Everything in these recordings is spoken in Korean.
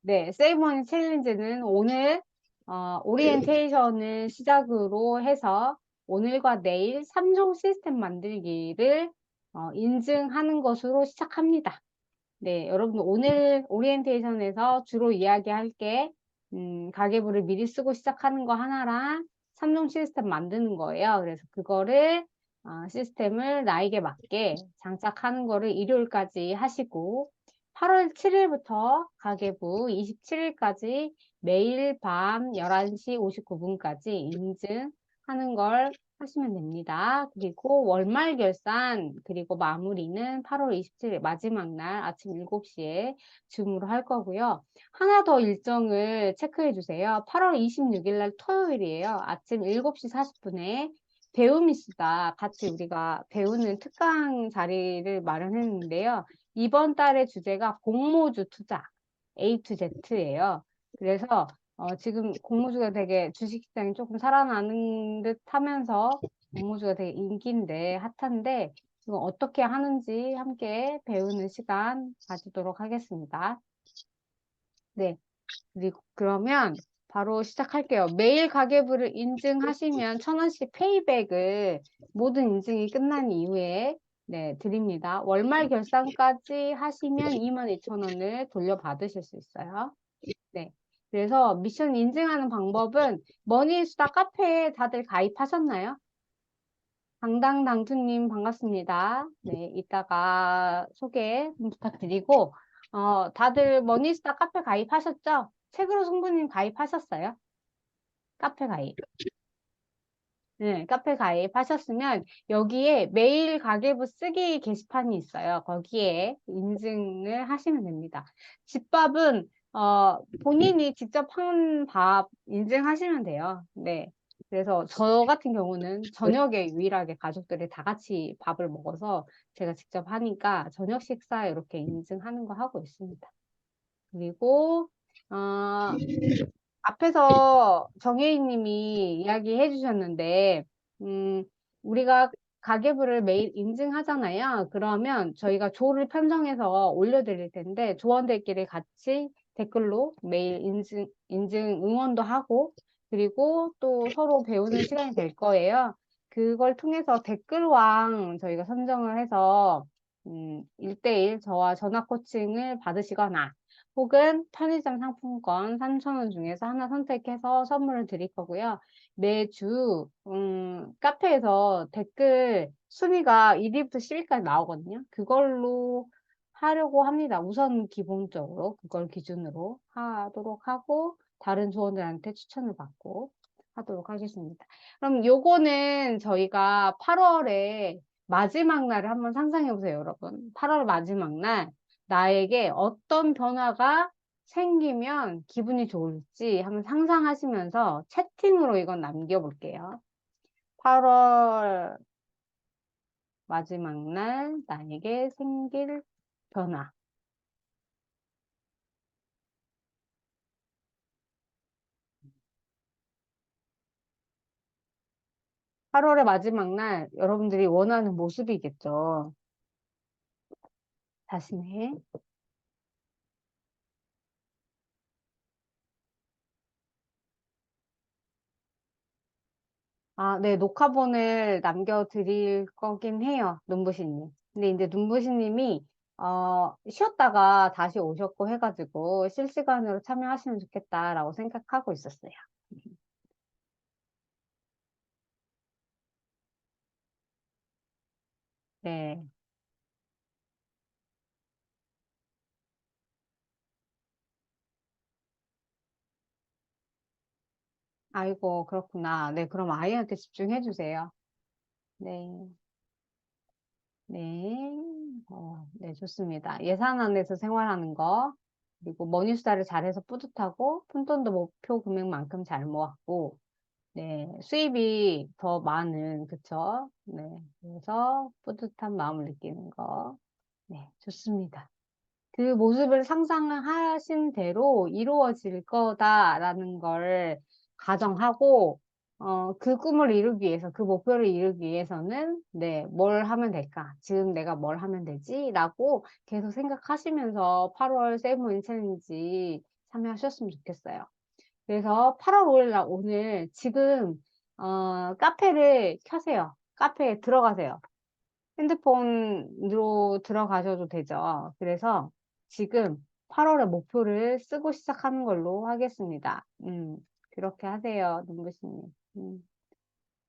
네, 세이머니 챌린지는 오늘 오리엔테이션을 시작으로 해서 오늘과 내일 3종 시스템 만들기를 인증하는 것으로 시작합니다. 네, 여러분 오늘 오리엔테이션에서 주로 이야기할 게 가계부를 미리 쓰고 시작하는 거 하나랑 3종 시스템 만드는 거예요. 그래서 그거를 시스템을 나에게 맞게 장착하는 거를 일요일까지 하시고 8월 7일부터 가계부 27일까지 매일 밤 11시 59분까지 인증하는 걸 하시면 됩니다. 그리고 월말 결산 그리고 마무리는 8월 27일 마지막 날 아침 7시에 줌으로 할 거고요. 하나 더 일정을 체크해 주세요. 8월 26일 날 토요일이에요. 아침 7시 40분에 배움이수다 같이 우리가 배우는 특강 자리를 마련했는데요. 이번 달의 주제가 공모주 투자 A to Z예요. 그래서 지금 공모주가 되게 주식시장이 조금 살아나는 듯 하면서 공모주가 되게 인기인데 핫한데 이거 어떻게 하는지 함께 배우는 시간 가지도록 하겠습니다. 네. 그리고 그러면 바로 시작할게요. 매일 가계부를 인증하시면 1,000원씩 페이백을 모든 인증이 끝난 이후에 네, 드립니다. 월말 결산까지 하시면 22,000원을 돌려받으실 수 있어요. 네. 그래서 미션 인증하는 방법은 머니수다 카페에 다들 가입하셨나요? 당당당투님 반갑습니다. 네, 이따가 소개 좀 부탁드리고, 다들 머니스타 카페 가입하셨죠? 책으로 승부님 가입하셨어요? 카페 가입. 네, 카페 가입하셨으면 여기에 메일 가계부 쓰기 게시판이 있어요. 거기에 인증을 하시면 됩니다. 집밥은 본인이 직접 한 밥 인증하시면 돼요. 네. 그래서 저 같은 경우는 저녁에 유일하게 가족들이 다 같이 밥을 먹어서 제가 직접 하니까 저녁 식사 이렇게 인증하는 거 하고 있습니다. 그리고 어, 앞에서 정혜인 님이 이야기해 주셨는데, 우리가 가계부를 매일 인증하잖아요. 그러면 저희가 조를 편성해서 올려드릴 텐데, 조원들끼리 같이 댓글로 매일 인증 응원도 하고, 그리고 또 서로 배우는 시간이 될 거예요. 그걸 통해서 댓글왕 저희가 선정을 해서, 1대1 저와 전화 코칭을 받으시거나, 혹은 편의점 상품권 3,000원 중에서 하나 선택해서 선물을 드릴 거고요. 매주 카페에서 댓글 순위가 1위부터 10위까지 나오거든요. 그걸로 하려고 합니다. 우선 기본적으로 그걸 기준으로 하도록 하고 다른 조원들한테 추천을 받고 하도록 하겠습니다. 그럼 요거는 저희가 8월에 마지막 날을 한번 상상해 보세요, 여러분. 8월 마지막 날 나에게 어떤 변화가 생기면 기분이 좋을지 한번 상상하시면서 채팅으로 이건 남겨볼게요. 8월 마지막 날 나에게 생길 변화. 8월의 마지막 날 여러분들이 원하는 모습이겠죠. 자신의. 아, 네, 녹화본을 남겨드릴 거긴 해요. 눈부시님. 근데 이제 눈부시님이, 쉬었다가 다시 오셨고 해가지고 실시간으로 참여하시면 좋겠다라고 생각하고 있었어요. 네. 아이고, 그렇구나. 네, 그럼 아이한테 집중해 주세요. 네. 네. 네, 좋습니다. 예산 안에서 생활하는 거, 그리고 머니 수다를 잘해서 뿌듯하고, 푼돈도 목표 금액만큼 잘 모았고, 네, 수입이 더 많은, 그쵸? 네, 그래서 뿌듯한 마음을 느끼는 거. 네, 좋습니다. 그 모습을 상상하신 대로 이루어질 거다라는 걸 가정하고, 그 꿈을 이루기 위해서, 그 목표를 이루기 위해서는, 네, 뭘 하면 될까? 지금 내가 뭘 하면 되지? 라고 계속 생각하시면서 8월 세븐 챌린지 참여하셨으면 좋겠어요. 그래서 8월 5일 날 오늘 지금 카페를 켜세요. 카페에 들어가세요. 핸드폰으로 들어가셔도 되죠. 그래서 지금 8월의 목표를 쓰고 시작하는 걸로 하겠습니다. 그렇게 하세요, 눈부시님.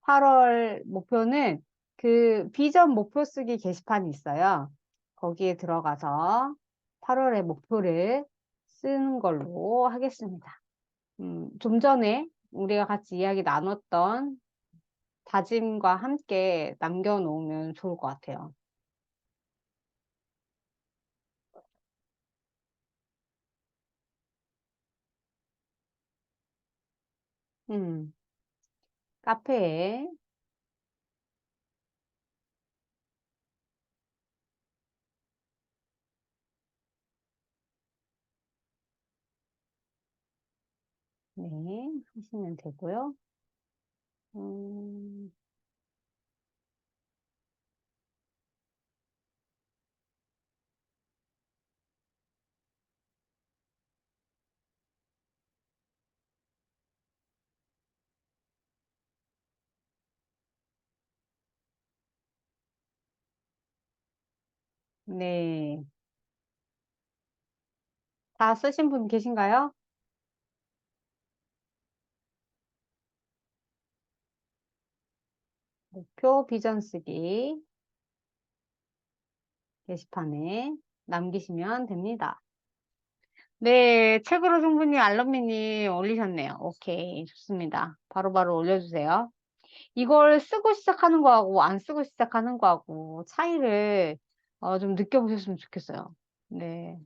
8월 목표는 그 비전 목표 쓰기 게시판이 있어요. 거기에 들어가서 8월의 목표를 쓰는 걸로 하겠습니다. 좀 전에 우리가 같이 이야기 나눴던 다짐과 함께 남겨놓으면 좋을 것 같아요. 음, 카페에, 네, 하시면 되고요. 음, 네. 다 쓰신 분 계신가요? 목표 비전 쓰기 게시판에 남기시면 됩니다. 네, 책으로 충분히 알럼미니 올리셨네요. 오케이, 좋습니다. 바로바로 올려주세요. 이걸 쓰고 시작하는 거하고 안 쓰고 시작하는 거하고 차이를 좀 느껴보셨으면 좋겠어요. 네.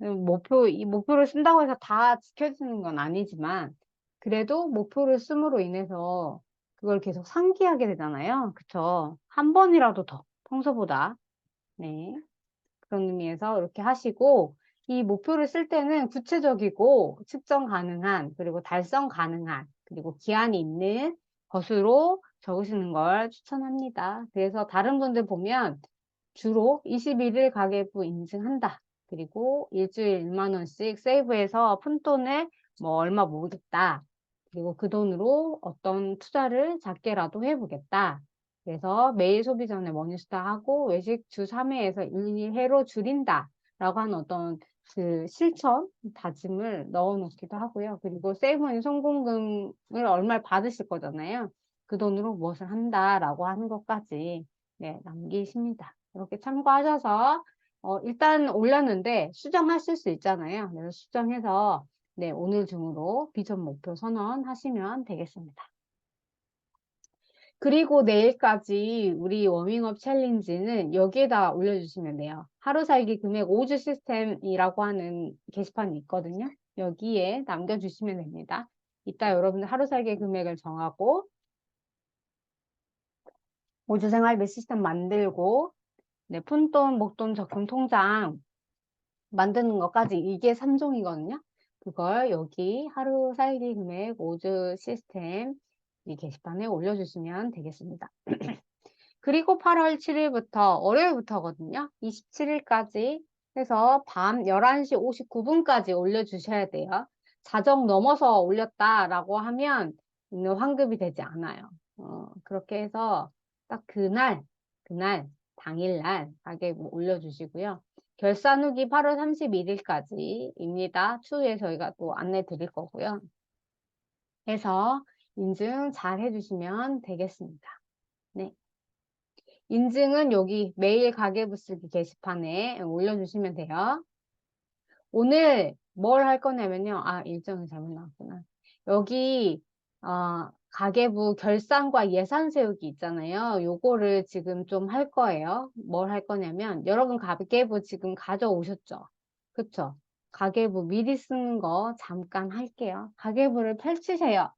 이 목표를 쓴다고 해서 다 지켜지는 건 아니지만, 그래도 목표를 씀으로 인해서 그걸 계속 상기하게 되잖아요. 그쵸? 한 번이라도 더, 평소보다. 네. 그런 의미에서 이렇게 하시고, 이 목표를 쓸 때는 구체적이고 측정 가능한, 그리고 달성 가능한, 그리고 기한이 있는 것으로 적으시는 걸 추천합니다. 그래서 다른 분들 보면 주로 21일 가계부 인증한다. 그리고 일주일 1만 원씩 세이브해서 푼돈을 뭐 얼마 모으겠다. 그리고 그 돈으로 어떤 투자를 작게라도 해보겠다. 그래서 매일 소비 전에 머니스타 하고 외식 주 3회에서 1회로 줄인다. 라고 하는 어떤 그 실천, 다짐을 넣어 놓기도 하고요. 그리고 세이브머니 성공금을 얼마를 받으실 거잖아요. 그 돈으로 무엇을 한다라고 하는 것까지 네, 남기십니다. 이렇게 참고하셔서 일단 올렸는데 수정하실 수 있잖아요. 그래서 수정해서 네, 오늘 중으로 비전 목표 선언하시면 되겠습니다. 그리고 내일까지 우리 워밍업 챌린지는 여기에다 올려주시면 돼요. 하루 살기 금액 5주 시스템이라고 하는 게시판이 있거든요. 여기에 남겨주시면 됩니다. 이따 여러분들 하루 살기 금액을 정하고 5주 생활비 시스템 만들고 네, 푼돈, 목돈, 적금 통장 만드는 것까지 이게 3종이거든요. 그걸 여기 하루 살기 금액 5주 시스템 이 게시판에 올려주시면 되겠습니다. 그리고 8월 7일부터 월요일부터거든요. 27일까지 해서 밤 11시 59분까지 올려주셔야 돼요. 자정 넘어서 올렸다라고 하면 환급이 되지 않아요. 그렇게 해서 딱 그날, 당일날 가게 올려주시고요. 결산 후기 8월 31일까지입니다. 추후에 저희가 또 안내 드릴 거고요. 해서 인증 잘 해주시면 되겠습니다. 네. 인증은 여기 메일 가계부 쓰기 게시판에 올려주시면 돼요. 오늘 뭘 할 거냐면요. 아, 일정이 잘못 나왔구나. 여기 가계부 결산과 예산 세우기 있잖아요. 요거를 지금 좀 할 거예요. 뭘 할 거냐면 여러분 가계부 지금 가져오셨죠? 그쵸? 가계부 미리 쓰는 거 잠깐 할게요. 가계부를 펼치세요.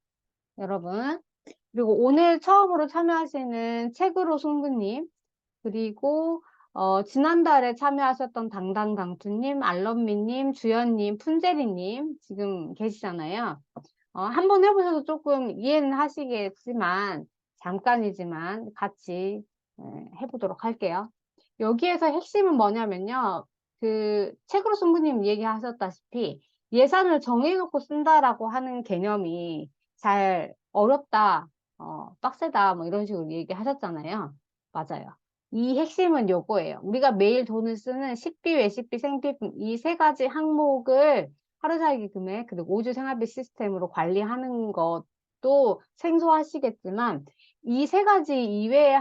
여러분. 그리고 오늘 처음으로 참여하시는 책으로 송구님 그리고 지난달에 참여하셨던 당당당투님, 알런미님, 주연님, 푼제리님 지금 계시잖아요. 한번 해보셔서 조금 이해는 하시겠지만 잠깐이지만 같이 해보도록 할게요. 여기에서 핵심은 뭐냐면요. 책으로 승부님 얘기하셨다시피 예산을 정해놓고 쓴다라고 하는 개념이 잘 어렵다, 빡세다, 뭐 이런 식으로 얘기하셨잖아요. 맞아요. 이 핵심은 요거예요. 우리가 매일 돈을 쓰는 식비, 외식비, 생필품 이 세 가지 항목을 하루살기 금액 그리고 5주 생활비 시스템으로 관리하는 것도 생소하시겠지만 이 세 가지 이외의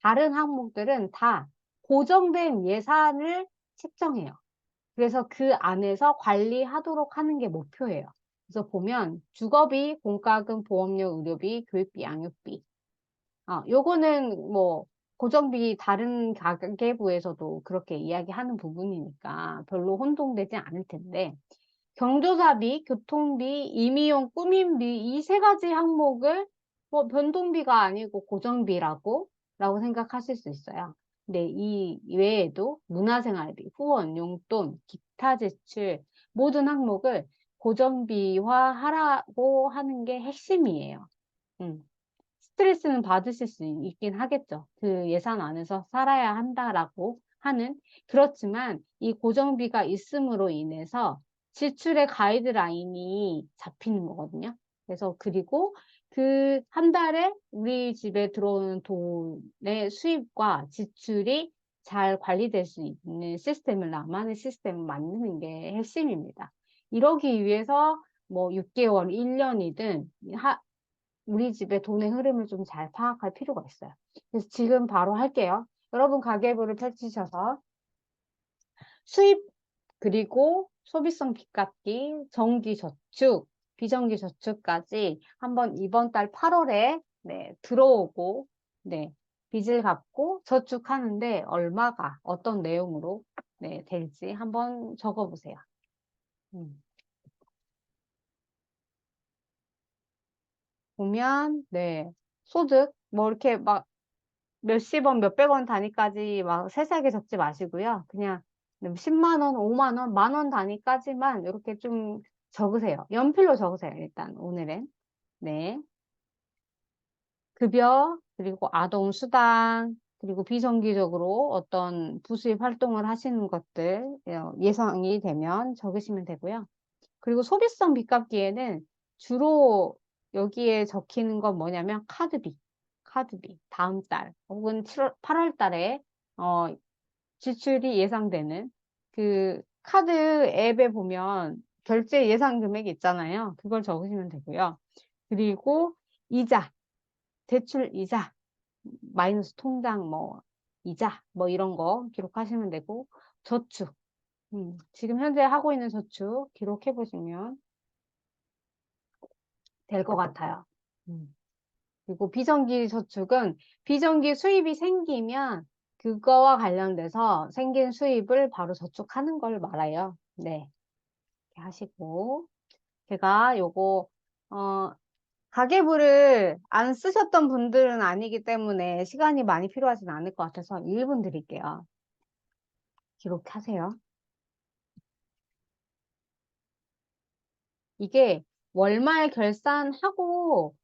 다른 항목들은 다 고정된 예산을 책정해요. 그래서 그 안에서 관리하도록 하는 게 목표예요. 그래서 보면 주거비, 공과금, 보험료, 의료비, 교육비, 양육비. 요거는 뭐 고정비 다른 가계부에서도 그렇게 이야기하는 부분이니까 별로 혼동되지 않을 텐데 경조사비, 교통비, 임의용, 꾸민비 이 세 가지 항목을 뭐 변동비가 아니고 고정비라고 생각하실 수 있어요. 근데 이 외에도 문화생활비, 후원, 용돈, 기타 지출 모든 항목을 고정비화하라고 하는 게 핵심이에요. 스트레스는 받으실 수 있긴 하겠죠. 그 예산 안에서 살아야 한다라고 하는. 그렇지만 이 고정비가 있음으로 인해서 지출의 가이드라인이 잡히는 거거든요. 그래서 그리고 그 한 달에 우리 집에 들어오는 돈의 수입과 지출이 잘 관리될 수 있는 시스템을 나만의 시스템을 만드는 게 핵심입니다. 이러기 위해서 뭐 6개월, 1년이든 우리 집의 돈의 흐름을 좀 잘 파악할 필요가 있어요. 그래서 지금 바로 할게요. 여러분 가계부를 펼치셔서 수입 그리고 소비성 빚갚기, 정기저축, 비정기저축까지 한번 이번 달 8월에 들어오고 빚을 갚고 저축하는데 얼마가 어떤 내용으로 될지 한번 적어보세요. 보면 소득 뭐 이렇게 막 몇십 원, 몇백 원 단위까지 막 세세하게 적지 마시고요. 그냥 10만 원, 5만 원, 만 원 단위까지만 이렇게 좀 적으세요. 연필로 적으세요. 일단 오늘은. 네. 급여, 그리고 아동수당, 그리고 비정기적으로 어떤 부수입 활동을 하시는 것들 예상이 되면 적으시면 되고요. 그리고 소비성 빚갚기에는 주로 여기에 적히는 건 뭐냐면 카드비 다음 달 혹은 7월, 8월 달에 지출이 예상되는 그 카드 앱에 보면 결제 예상 금액이 있잖아요. 그걸 적으시면 되고요. 그리고 이자, 대출 이자, 마이너스 통장 뭐 이자 뭐 이런 거 기록하시면 되고 저축 지금 현재 하고 있는 저축 기록해 보시면 될 것 같아요. 그리고 비정기 저축은 비정기 수입이 생기면 그거와 관련돼서 생긴 수입을 바로 저축하는 걸 말해요. 네. 이렇게 하시고 제가 요거 가계부를 안 쓰셨던 분들은 아니기 때문에 시간이 많이 필요하진 않을 것 같아서 1분 드릴게요. 기록하세요. 이게 월말 결산하고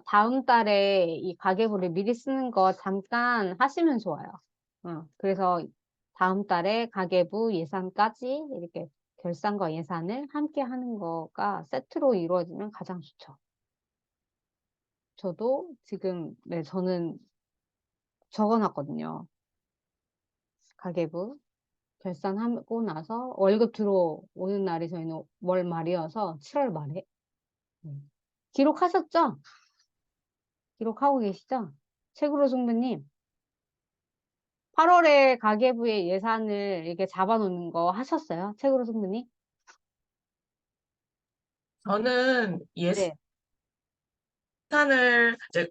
다음 달에 이 가계부를 미리 쓰는 거 잠깐 하시면 좋아요. 그래서 다음 달에 가계부 예산까지 이렇게 결산과 예산을 함께 하는 거가 세트로 이루어지면 가장 좋죠. 저도 지금 저는 적어놨거든요. 가계부 결산하고 나서 월급 들어오는 날이 저희는 월 말이어서 7월 말에 기록하셨죠? 기록하고 계시죠? 책으로 승부님, 8월에 가계부의 예산을 이렇게 잡아놓는 거 하셨어요? 책으로 승부님? 저는 네, 예산을 이제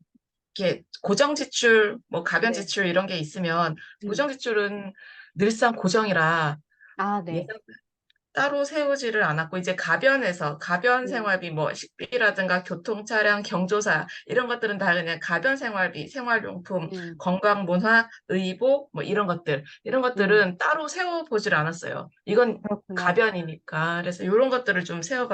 이렇게 고정 지출, 뭐 가변 네, 지출 이런 게 있으면 음. 고정 지출은 늘상 고정이라 아, 네, 예산 따로 세우지를 않았고 이제 가변에서 가변 음, 생활비 뭐 식비라든가 교통 차량 경조사 이런 것들은 다 그냥 가변 생활비 생활용품 음, 건강 문화 의복 뭐 이런 음. 것들은 따로 세워보질 않았어요. 이건 그렇구나. 가변이니까 그래서 이런 것들을 좀 세워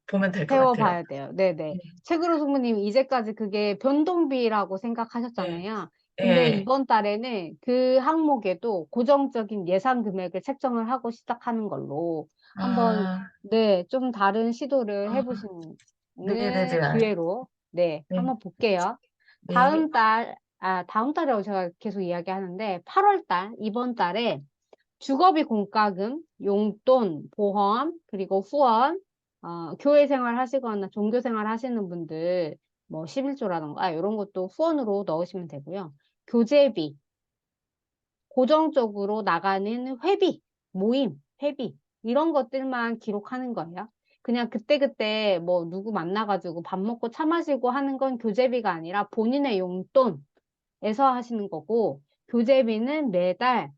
보면 될 것 같아요. 세워봐야 돼요. 네네. 음, 책으로 승부님, 이제까지 그게 변동비라고 네. 생각하셨잖아요. 근데 예. 이번 달에는 그 항목에도 고정적인 예산 금액을 책정을 하고 시작하는 걸로 한번, 아, 네, 좀 다른 시도를 아, 해보시는 네네네. 기회로, 네, 네, 한번 볼게요. 네. 다음 달이라고 제가 계속 이야기하는데, 8월 달, 이번 달에 주거비 공과금, 용돈, 보험, 그리고 후원, 교회 생활 하시거나 종교 생활 하시는 분들, 뭐 11조라던가 이런 것도 후원으로 넣으시면 되고요. 교재비, 고정적으로 나가는 회비, 모임, 회비, 이런 것들만 기록하는 거예요. 그냥 그때그때 뭐 누구 만나가지고 밥 먹고 차 마시고 하는 건 교재비가 아니라 본인의 용돈에서 하시는 거고, 교재비는 매달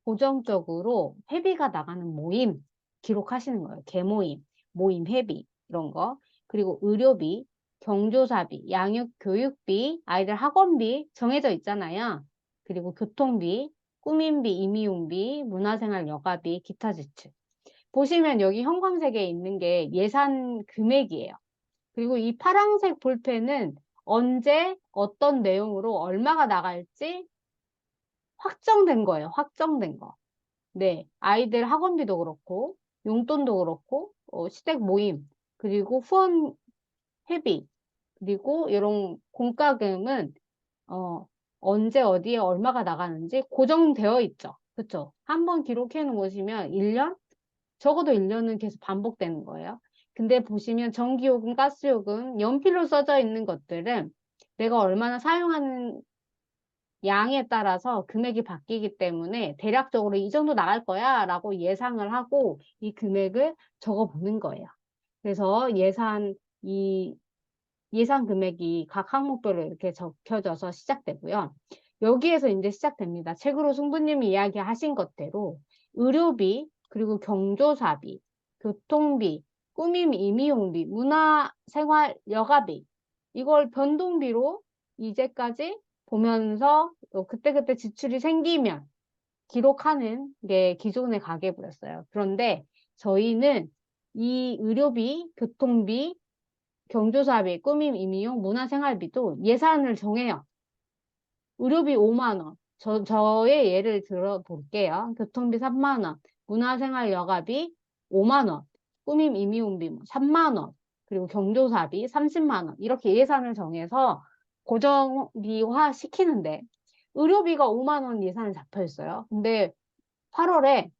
고정적으로 회비가 나가는 모임 기록하시는 거예요. 개모임, 모임 회비 이런 거. 그리고 의료비, 경조사비, 양육 교육비, 아이들 학원비 정해져 있잖아요. 그리고 교통비, 꾸민비, 임의용비, 문화생활 여가비, 기타 지출. 보시면 여기 형광색에 있는 게 예산 금액이에요. 그리고 이 파란색 볼펜은 언제 어떤 내용으로 얼마가 나갈지 확정된 거예요. 확정된 거. 네, 아이들 학원비도 그렇고, 용돈도 그렇고, 시댁 모임, 그리고 후원 회비, 그리고 이런 공과금은, 어, 언제 어디에 얼마가 나가는지 고정되어 있죠. 그쵸? 한번 기록해 놓으시면 1년? 적어도 1년은 계속 반복되는 거예요. 근데 보시면 전기요금, 가스요금, 연필로 써져 있는 것들은 내가 얼마나 사용하는 양에 따라서 금액이 바뀌기 때문에 대략적으로 이 정도 나갈 거야 라고 예상을 하고 이 금액을 적어 보는 거예요. 그래서 이 예산 금액이 각 항목별로 이렇게 적혀져서 시작되고요. 여기에서 이제 시작됩니다. 책으로 승부님이 이야기하신 것대로 의료비, 그리고 경조사비, 교통비, 꾸밈 임의용비, 문화생활 여가비 이걸 변동비로 이제까지 보면서 그때그때 지출이 생기면 기록하는 게 기존의 가계부였어요. 그런데 저희는 이 의료비, 교통비, 경조사비, 꾸밈, 임의용, 문화생활비도 예산을 정해요. 의료비 5만 원. 저의 예를 들어 볼게요. 교통비 3만 원, 문화생활 여가비 5만 원, 꾸밈 임의용비 3만 원, 그리고 경조사비 30만 원. 이렇게 예산을 정해서 고정비화 시키는데 의료비가 5만 원 예산이 잡혀 있어요. 근데 8월에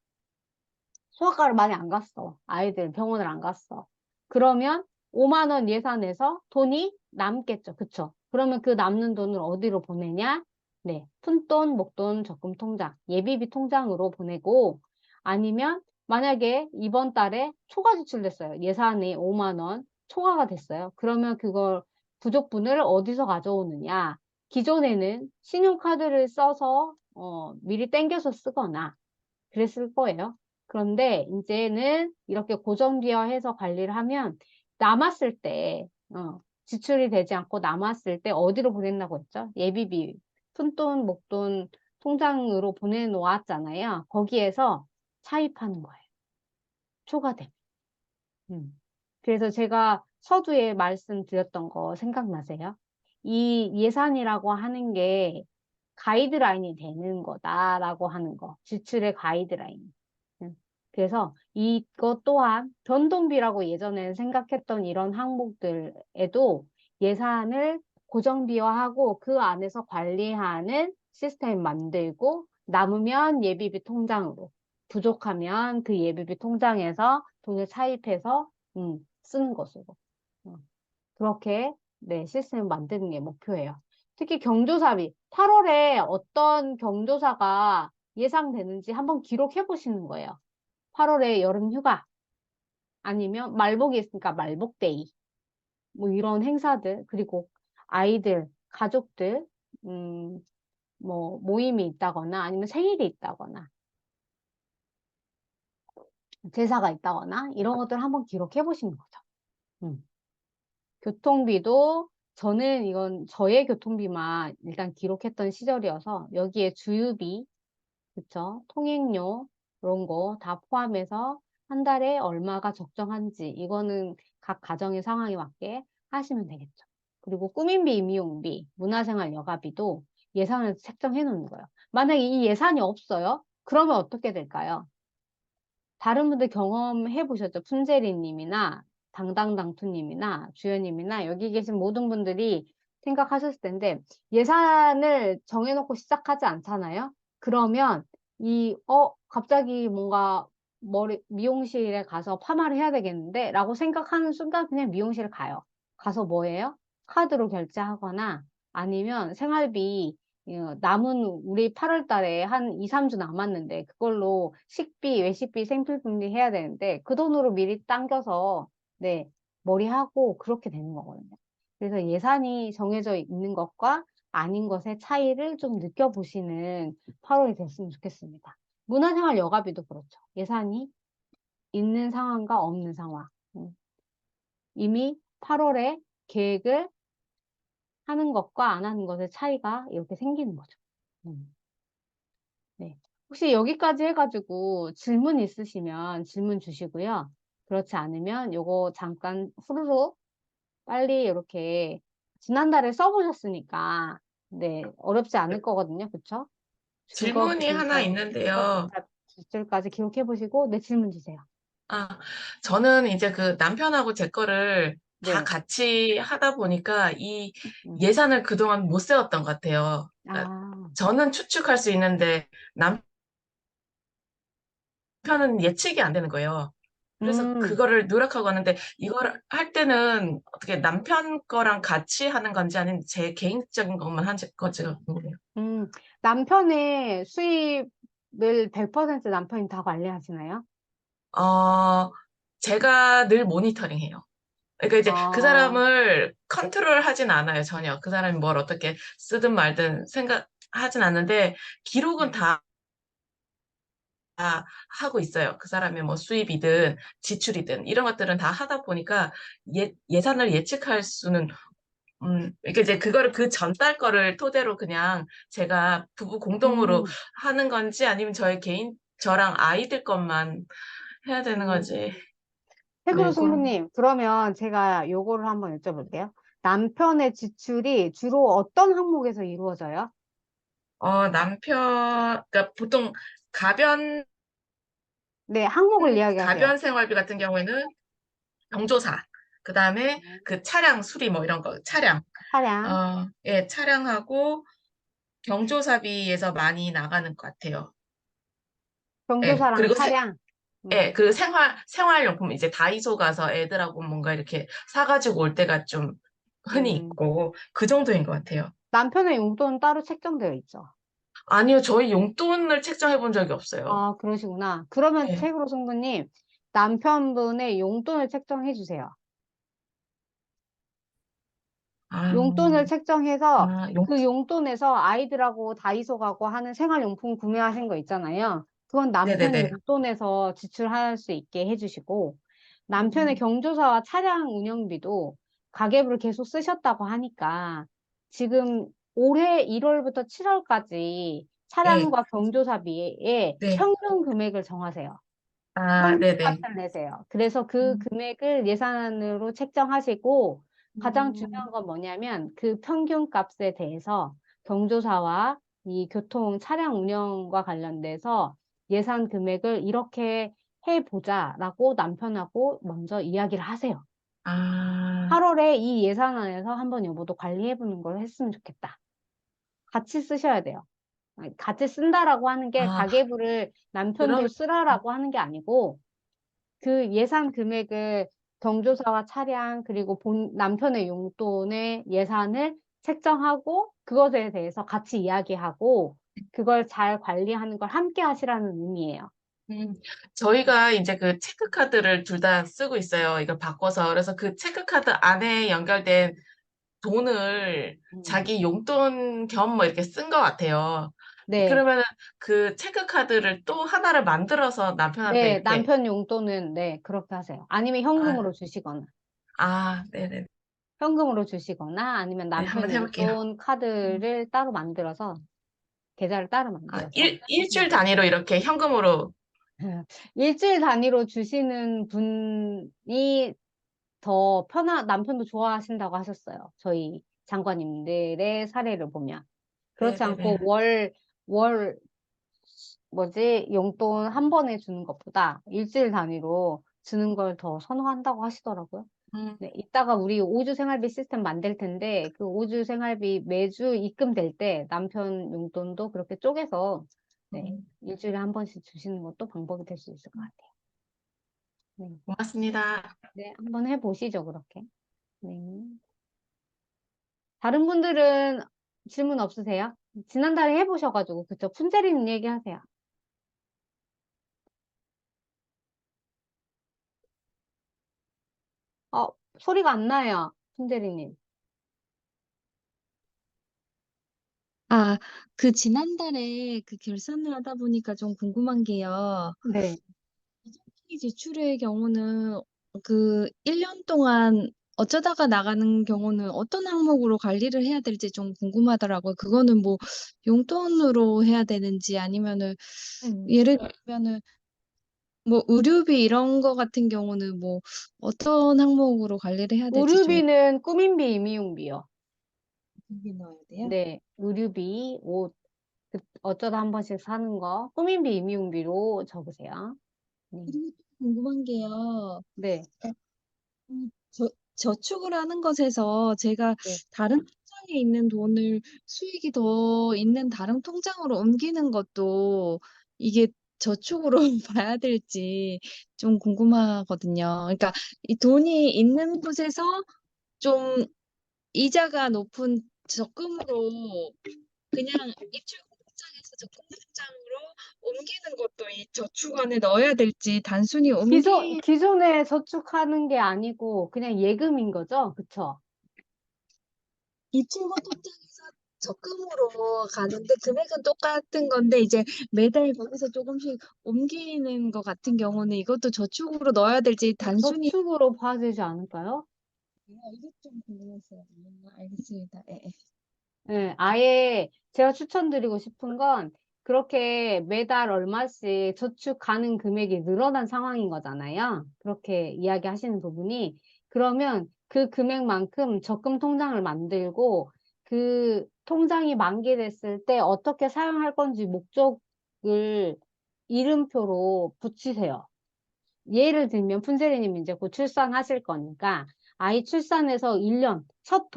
소아과를 많이 안 갔어. 아이들 병원을 안 갔어. 그러면 5만 원 예산에서 돈이 남겠죠. 그쵸? 그러면 그 남는 돈을 어디로 보내냐? 네. 푼돈, 목돈, 적금 통장, 예비비 통장으로 보내고 아니면 만약에 이번 달에 초과 지출됐어요. 예산이 5만 원 초과가 됐어요. 그러면 그걸 부족분을 어디서 가져오느냐? 기존에는 신용카드를 써서 미리 땡겨서 쓰거나 그랬을 거예요. 그런데 이제는 이렇게 고정비화해서 관리를 하면 남았을 때, 지출이 되지 않고 남았을 때 어디로 보냈다고 했죠? 예비비, 푼돈, 목돈 통장으로 보내놓았잖아요. 거기에서 차입하는 거예요. 초과되면. 음. 그래서 제가 서두에 말씀드렸던 거 생각나세요? 이 예산이라고 하는 게 가이드라인이 되는 거다라고 하는 거. 지출의 가이드라인. 음. 그래서 이것 또한 변동비라고 예전에 생각했던 이런 항목들에도 예산을 고정비화하고 그 안에서 관리하는 시스템 만들고 남으면 예비비 통장으로 부족하면 그 예비비 통장에서 돈을 차입해서 쓰는 것으로. 그렇게 네, 시스템을 만드는 게 목표예요. 특히 경조사비, 8월에 어떤 경조사가 예상되는지 한번 기록해 보시는 거예요. 8월에 여름 휴가, 아니면 말복이 있으니까 말복데이, 뭐 이런 행사들, 그리고 아이들, 가족들, 음, 뭐 모임이 있다거나 아니면 생일이 있다거나 제사가 있다거나 이런 것들 한번 기록해 보시는 거죠. 음. 교통비도 저는 이건 저의 교통비만 일단 기록했던 시절이어서 여기에 주유비, 그쵸? 통행료 이런 거 다 포함해서 한 달에 얼마가 적정한지 이거는 각 가정의 상황에 맞게 하시면 되겠죠. 그리고 꾸민비, 임의용비, 문화생활 여가비도 예산을 책정해 놓는 거예요. 만약에 이 예산이 없어요? 그러면 어떻게 될까요? 다른 분들 경험해 보셨죠? 푼제리님이나 당당당투님이나 주연님이나 여기 계신 모든 분들이 생각하셨을 텐데 예산을 정해놓고 시작하지 않잖아요? 그러면 갑자기 뭔가 미용실에 가서 파마를 해야 되겠는데? 라고 생각하는 순간 그냥 미용실에 가요. 가서 뭐 해요? 카드로 결제하거나 아니면 생활비 남은 우리 8월 달에 한 2, 3주 남았는데 그걸로 식비, 외식비, 생필품비 해야 되는데 그 돈으로 미리 당겨서 네, 머리하고 그렇게 되는 거거든요. 그래서 예산이 정해져 있는 것과 아닌 것의 차이를 좀 느껴보시는 8월이 됐으면 좋겠습니다. 문화생활 여가비도 그렇죠. 예산이 있는 상황과 없는 상황. 이미 8월에 계획을 하는 것과 안 하는 것의 차이가 이렇게 생기는 거죠. 네. 혹시 여기까지 해가지고 질문 있으시면 질문 주시고요. 그렇지 않으면 요거 잠깐 후루룩 빨리 이렇게 지난달에 써보셨으니까 네, 어렵지 않을 거거든요. 그쵸? 질문이 하나 주거 있는데요. 부사 뒷줄까지 기록해 보시고 네, 질문 주세요. 아, 저는 이제 그 남편하고 제 거를 다 네. 같이 하다 보니까 이 음. 예산을 그동안 못 세웠던 것 같아요. 그러니까 아, 저는 추측할 수 있는데 남편은 예측이 안 되는 거예요. 그래서 음, 그거를 누락하고 하는데 이걸 할 때는 어떻게 남편 거랑 같이 하는 건지 아니면 제 개인적인 것만 한 건지가 궁금해요. 음. 남편의 수입을 100% 남편이 다 관리하시나요? 어, 제가 늘 모니터링해요. 그러니까 이제 그 아, 사람을 컨트롤 하진 않아요, 전혀. 그 사람이 뭘 어떻게 쓰든 말든 생각하진 않는데, 기록은 다 하고 있어요. 그 사람의 뭐 수입이든 지출이든 이런 것들은 다 하다 보니까 예산을 예측할 수는, 그러니까 이제 그거를 그 전달 거를 토대로 그냥 제가 부부 공동으로 음, 하는 건지 아니면 저랑 아이들 것만 해야 되는 음. 건지, 태그로 네, 승부님, 그러면 제가 요거를 한번 여쭤볼게요. 남편의 지출이 주로 어떤 항목에서 이루어져요? 그러니까 보통 가변, 네, 항목을 이야기하세요. 가변 생활비 같은 경우에는 경조사, 그 다음에 그 차량 수리 뭐 이런 거, 차량, 예, 차량하고 경조사비에서 많이 나가는 것 같아요. 예, 경조사랑 그리고 차량. 예, 음, 그 생활용품, 이제 다이소 가서 애들하고 뭔가 이렇게 사가지고 올 때가 좀 흔히 음. 있고, 그 정도인 것 같아요. 남편의 용돈은 따로 책정되어 있죠. 아니요, 저희 용돈을 책정해 본 적이 없어요. 아, 그러시구나. 그러면 예. 태그로 승부님, 남편분의 용돈을 책정해 주세요. 아, 용돈을 책정해서 아, 그 용돈에서 아이들하고 다이소 가고 하는 생활용품 구매하신 거 있잖아요. 그건 남편의 네네네. 용돈에서 지출할 수 있게 해주시고, 남편의 음, 경조사와 차량 운영비도 가계부를 계속 쓰셨다고 하니까, 지금 올해 1월부터 7월까지 예, 차량과 경조사비의 네. 평균 금액을 정하세요. 아, 네네. 평균값을 내세요. 그래서 그 음, 금액을 예산으로 책정하시고 가장 음, 중요한 건 뭐냐면 그 평균값에 대해서 경조사와 이 교통 차량 운영과 관련돼서 예산 금액을 이렇게 해보자라고 남편하고 먼저 이야기를 하세요. 아, 8월에 이 예산안에서 한번 여보도 관리해보는 걸 했으면 좋겠다. 같이 쓰셔야 돼요. 같이 쓴다라고 하는 게 아, 가계부를 남편도 그럼, 쓰라라고 하는 게 아니고 그 예산 금액을 경조사와 차량 그리고 남편의 용돈의 예산을 책정하고 그것에 대해서 같이 이야기하고 그걸 잘 관리하는 걸 함께 하시라는 의미예요. 음, 저희가 이제 그 체크카드를 둘 다 쓰고 있어요. 이걸 바꿔서. 그래서 그 체크카드 안에 연결된 돈을 음. 자기 용돈 겸 뭐 이렇게 쓴 것 같아요. 네, 그러면은 그 체크카드를 또 하나를 만들어서 남편한테 네, 이렇게, 남편 용돈은 네, 그렇게 하세요. 아니면 현금으로 아, 주시거나, 네네. 현금으로 주시거나 아니면 네, 한번 남편 해볼게요. 용돈 음. 카드를 따로 만들어서 계좌를 따로 만들어서 일주일 하시면 단위로 이렇게 현금으로, 일주일 단위로 주시는 분이 더 남편도 좋아하신다고 하셨어요. 저희 장관님들의 사례를 보면. 그렇지 않고 네네네. 월, 용돈 한 번에 주는 것보다 일주일 단위로 주는 걸 더 선호한다고 하시더라고요. 음, 네, 이따가 우리 5주 생활비 시스템 만들 텐데, 그 5주 생활비 매주 입금될 때 남편 용돈도 그렇게 쪼개서, 네, 음, 일주일에 한 번씩 주시는 것도 방법이 될 수 있을 것 같아요. 네, 고맙습니다. 네, 한번 해보시죠, 그렇게. 네. 다른 분들은 질문 없으세요? 지난달에 해보셔가지고, 그쵸? 푼제리님 얘기하세요. 어, 소리가 안 나요, 푼제리님. 아, 그 지난달에 그 결산을 하다 보니까 좀 궁금한 게요. 네. 이지출의 경우는 그 1년 동안 어쩌다가 나가는 경우는 어떤 항목으로 관리를 해야 될지 좀 궁금하더라고요. 그거는 뭐 용돈으로 해야 되는지 아니면은 음. 예를 들면은 뭐 의료비 이런 거 같은 경우는 뭐 어떤 항목으로 관리를 해야 될지 좀 의료비는 꾸민비, 임의용비요. 여기 넣어야 돼요. 네, 의류비, 옷, 어쩌다 한 번씩 사는 거, 꾸민비, 임의용비로 적으세요. 그리고 또 궁금한 게요. 네, 저축을 하는 것에서 제가 네. 다른 통장에 있는 돈을 수익이 더 있는 다른 통장으로 옮기는 것도 이게 저축으로 봐야 될지 좀 궁금하거든요. 그러니까 이 돈이 있는 곳에서 좀 이자가 높은 적금으로 그냥 입출금 통장에서 적금 통장으로 옮기는 것도 이 저축 안에 넣어야 될지 단순히 기존에 저축하는 게 아니고 그냥 예금인 거죠? 그쵸? 입출금 통장에서 적금으로 가는데 금액은 똑같은 건데 이제 매달 거기서 조금씩 옮기는 것 같은 경우는 이것도 저축으로 넣어야 될지 단순히 저축으로 봐야 되지 않을까요? 이게 좀 궁금했어요. 알겠습니다. 예, 예. 네, 아예 제가 추천드리고 싶은 건 그렇게 매달 얼마씩 저축 가능 금액이 늘어난 상황인 거잖아요. 그렇게 이야기하시는 부분이. 그러면 그 금액만큼 적금 통장을 만들고 그 통장이 만기됐을 때 어떻게 사용할 건지 목적을 이름표로 붙이세요. 예를 들면 푼세리님 이제 곧 출산하실 거니까 아이 출산해서 1년 첫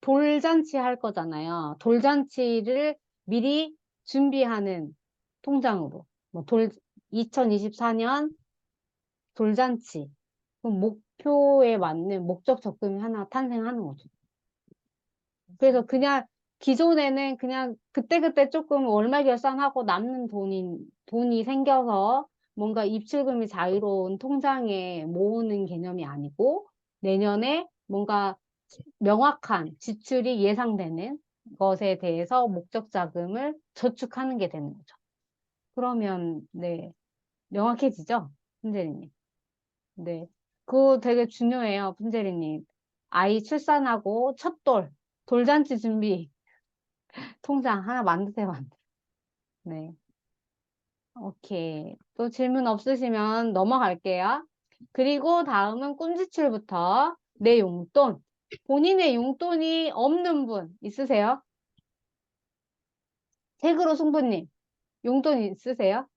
돌잔치 할 거잖아요. 돌잔치를 미리 준비하는 통장으로 2024년 돌잔치 그럼 목표에 맞는 목적 적금이 하나 탄생하는 거죠. 그래서 그냥 기존에는 그냥 그때그때 조금 월말 결산하고 남는 돈이 생겨서 뭔가 입출금이 자유로운 통장에 모으는 개념이 아니고 내년에 뭔가 명확한 지출이 예상되는 것에 대해서 목적 자금을 저축하는 게 되는 거죠. 그러면, 네, 명확해지죠? 훈제리님. 네. 그거 되게 중요해요, 훈제리님. 아이 출산하고 첫 돌잔치 준비. 통장 하나 만드세요, 네. 오케이. 또 질문 없으시면 넘어갈게요. 그리고 다음은 꿈지출부터 내 용돈. 본인의 용돈이 없는 분 있으세요? 책으로 승부님, 용돈 있으세요?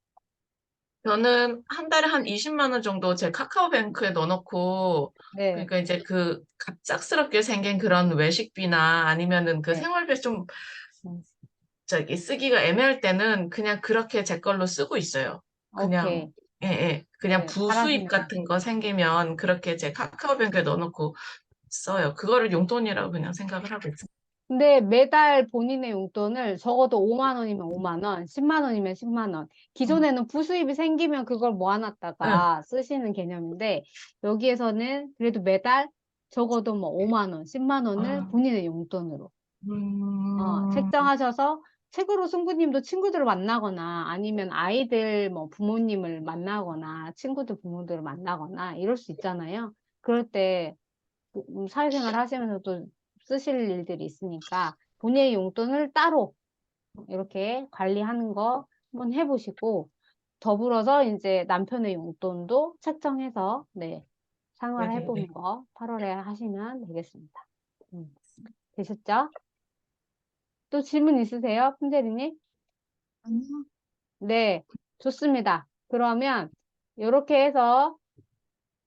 저는 한 달에 한 20만 원 정도 제 카카오뱅크에 넣어놓고, 네, 그러니까 이제 그 갑작스럽게 생긴 그런 외식비나 아니면은 그 네. 생활비 좀 음, 저기 쓰기가 애매할 때는 그냥 그렇게 제 걸로 쓰고 있어요. 그냥, 오케이. 예, 예. 그냥 네, 부수입 잘하시네요. 같은 거 생기면 그렇게 제 카카오뱅크에 넣어놓고 써요. 그거를 용돈이라고 그냥 생각을 하고 있어요. 근데 매달 본인의 용돈을 적어도 5만 원이면 5만 원, 10만 원이면 10만 원. 응, 기존에는 부수입이 생기면 그걸 응. 모아놨다가 쓰시는 개념인데 여기에서는 그래도 매달 적어도 뭐 5만 원, 10만 원을 아, 본인의 용돈으로 음, 책정하셔서 책으로 승부님도 친구들을 만나거나 아니면 아이들 뭐 부모님을 만나거나 친구들 부모들을 만나거나 이럴 수 있잖아요. 그럴 때 사회생활 하시면서도 쓰실 일들이 있으니까 본인의 용돈을 따로 이렇게 관리하는 거 한번 해보시고 더불어서 이제 남편의 용돈도 책정해서 네, 생활해보는 네네네. 거 8월에 하시면 되겠습니다. 음, 되셨죠? 또 질문 있으세요? 품제리님? 아니요. 네, 좋습니다. 그러면 이렇게 해서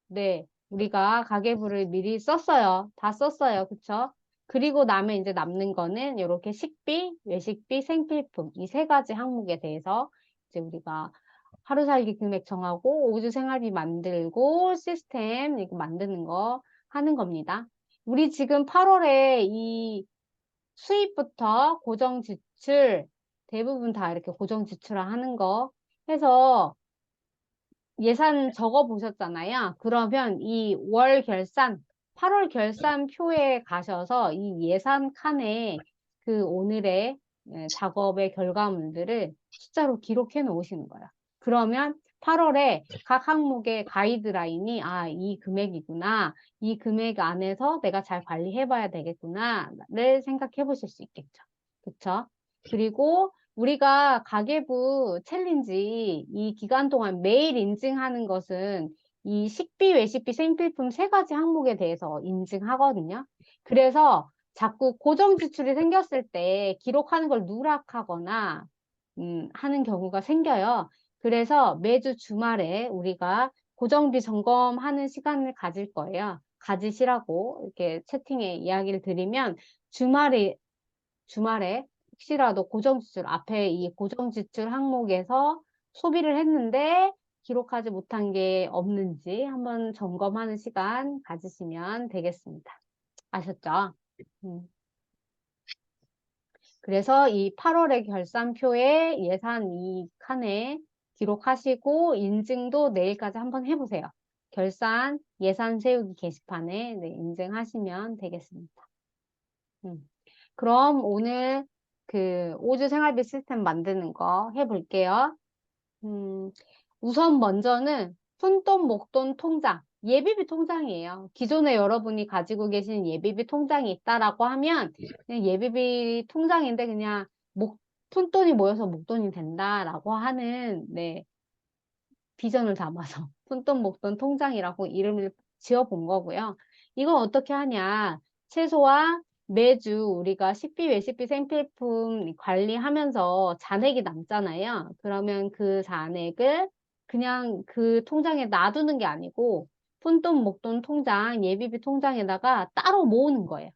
네, 우리가 가계부를 미리 썼어요. 다 썼어요. 그쵸? 그리고 나면 이제 남는 거는 이렇게 식비, 외식비, 생필품 이 세 가지 항목에 대해서 이제 우리가 하루 살기 금액 정하고 오주 생활비 만들고 시스템 이거 만드는 거 하는 겁니다. 우리 지금 8월에 이 수입부터 고정 지출 대부분 다 이렇게 고정 지출하는 거 해서 예산 적어 보셨잖아요. 그러면 이 월 결산, 8월 결산표에 가셔서 이 예산 칸에 그 오늘의 작업의 결과물들을 숫자로 기록해 놓으시는 거예요. 그러면 8월에 각 항목의 가이드라인이 이 금액이구나. 이 금액 안에서 내가 잘 관리해 봐야 되겠구나를 생각해 보실 수 있겠죠. 그쵸? 그리고 우리가 가계부 챌린지 이 기간 동안 매일 인증하는 것은 이 식비, 외식비, 생필품 세 가지 항목에 대해서 인증하거든요. 그래서 자꾸 고정 지출이 생겼을 때 기록하는 걸 누락하거나 하는 경우가 생겨요. 그래서 매주 주말에 우리가 고정비 점검하는 시간을 가질 거예요. 가지시라고 이렇게 채팅에 이야기를 드리면 주말에 혹시라도 고정지출, 앞에 이 고정지출 항목에서 소비를 했는데 기록하지 못한 게 없는지 한번 점검하는 시간 가지시면 되겠습니다. 아셨죠? 음. 그래서 이 8월의 결산표에 예산 이 칸에 기록하시고 인증도 내일까지 한번 해보세요. 결산, 예산 세우기 게시판에 네, 인증하시면 되겠습니다. 그럼 오늘 그 오주 생활비 시스템 만드는 거 해볼게요. 음, 우선 먼저는 푼돈, 목돈 통장, 예비비 통장이에요. 기존에 여러분이 가지고 계신 예비비 통장이 있다라고 하면 그냥 예비비 통장인데 그냥 푼돈이 모여서 목돈이 된다라고 하는 네, 비전을 담아서 푼돈 목돈 통장이라고 이름을 지어본 거고요. 이건 어떻게 하냐? 최소한 매주 우리가 식비, 외식비, 생필품 관리하면서 잔액이 남잖아요. 그러면 그 잔액을 그냥 그 통장에 놔두는 게 아니고 푼돈 목돈 통장, 예비비 통장에다가 따로 모으는 거예요.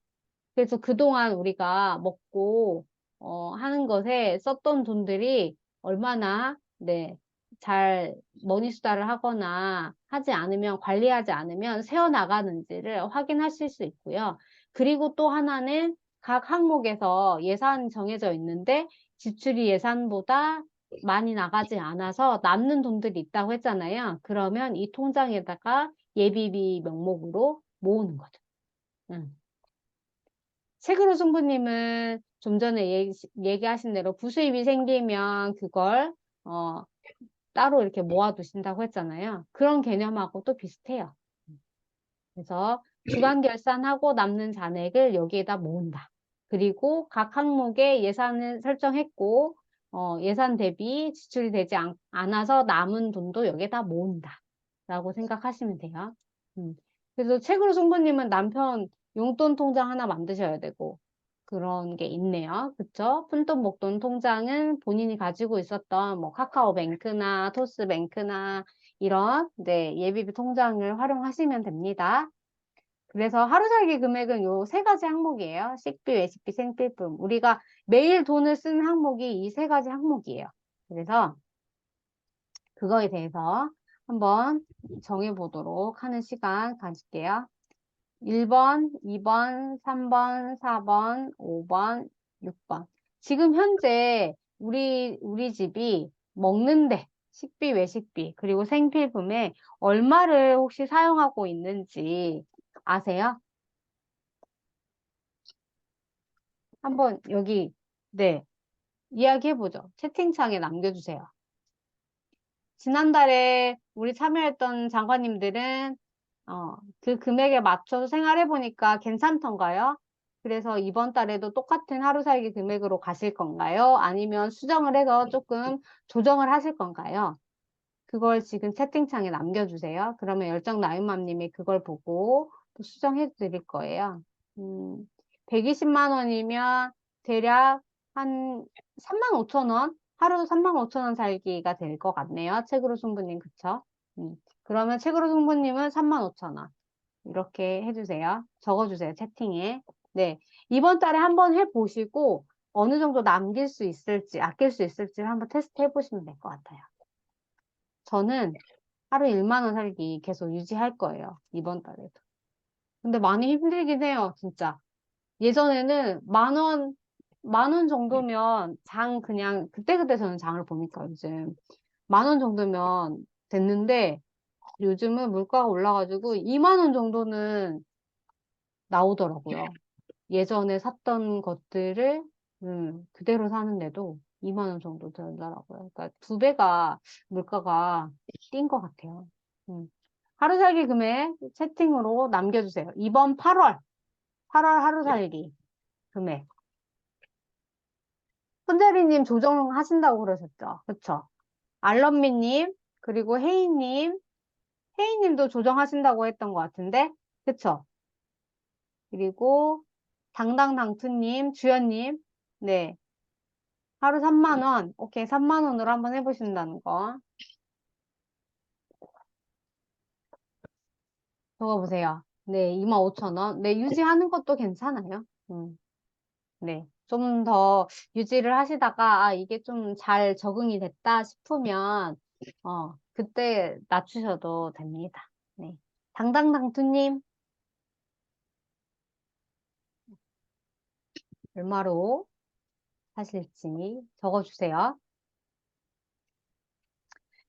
그래서 그동안 우리가 먹고 하는 것에 썼던 돈들이 얼마나 네, 잘 머니 수달을 하거나 하지 않으면 관리하지 않으면 새어 나가는지를 확인하실 수 있고요. 그리고 또 하나는 각 항목에서 예산 정해져 있는데 지출이 예산보다 많이 나가지 않아서 남는 돈들이 있다고 했잖아요. 그러면 이 통장에다가 예비비 명목으로 모으는 거죠. 응. 책으로 승부님은 좀 전에 얘기하신 대로 부수입이 생기면 그걸 어, 따로 이렇게 모아두신다고 했잖아요. 그런 개념하고 또 비슷해요. 그래서 주간 결산하고 남는 잔액을 여기에다 모은다. 그리고 각 항목에 예산을 설정했고 예산 대비 지출이 되지 않아서 남은 돈도 여기에다 모은다. 라고 생각하시면 돼요. 그래서 책으로 승부님은 남편 용돈 통장 하나 만드셔야 되고 그런 게 있네요. 그쵸? 푼돈 목돈 통장은 본인이 가지고 있었던 뭐 카카오뱅크나 토스뱅크나 이런 네, 예비비 통장을 활용하시면 됩니다. 그래서 하루 살기 금액은 요 세 가지 항목이에요. 식비, 외식비, 생필품. 우리가 매일 돈을 쓰는 항목이 이 세 가지 항목이에요. 그래서 그거에 대해서 한번 정해보도록 하는 시간 가질게요. 1번, 2번, 3번, 4번, 5번, 6번. 지금 현재 우리 집이 먹는데 식비, 외식비, 그리고 생필품에 얼마를 혹시 사용하고 있는지 아세요? 한번 여기, 네, 이야기해보죠. 채팅창에 남겨주세요. 지난달에 우리 참여했던 장관님들은 그 금액에 맞춰서 생활해보니까 괜찮던가요? 그래서 이번 달에도 똑같은 하루 살기 금액으로 가실 건가요? 아니면 수정을 해서 조금 조정을 하실 건가요? 그걸 지금 채팅창에 남겨주세요. 그러면 열정 나윤맘님이 그걸 보고 또 수정해 드릴 거예요. 120만 원이면 대략 한 35,000원? 하루 35,000원 살기가 될 것 같네요. 책으로 승부님, 그쵸? 그러면 책으로 승부님은 35,000원. 이렇게 해주세요. 적어주세요. 채팅에. 네. 이번 달에 한번 해보시고, 어느 정도 남길 수 있을지, 아낄 수 있을지를 한번 테스트 해보시면 될 것 같아요. 저는 하루 1만 원 살기 계속 유지할 거예요. 이번 달에도. 근데 많이 힘들긴 해요. 진짜. 예전에는 만 원 정도면 그냥, 그때그때 저는 장을 보니까 요즘 10,000원 정도면 됐는데, 요즘은 물가가 올라가지고 2만 원 정도는 나오더라고요. 예전에 샀던 것들을 그대로 사는데도 2만 원 정도 들더라고요. 그러니까 2배가 물가가 뛴 것 같아요. 하루 살기 금액 채팅으로 남겨주세요. 이번 8월 하루 살기 금액. 혼자리님 조정하신다고 그러셨죠? 그쵸? 알런미님, 그리고 혜인님도 조정하신다고 했던 것 같은데, 그쵸? 그리고 당당당투님, 주연님, 네. 하루 3만 원. 오케이, 3만 원으로 한번 해보신다는 거. 적어보세요. 네, 25,000원. 네, 유지하는 것도 괜찮아요. 네. 좀 더 유지를 하시다가, 아, 이게 좀 잘 적응이 됐다 싶으면, 그때 낮추셔도 됩니다. 네. 당당당투님, 얼마로 하실지 적어주세요.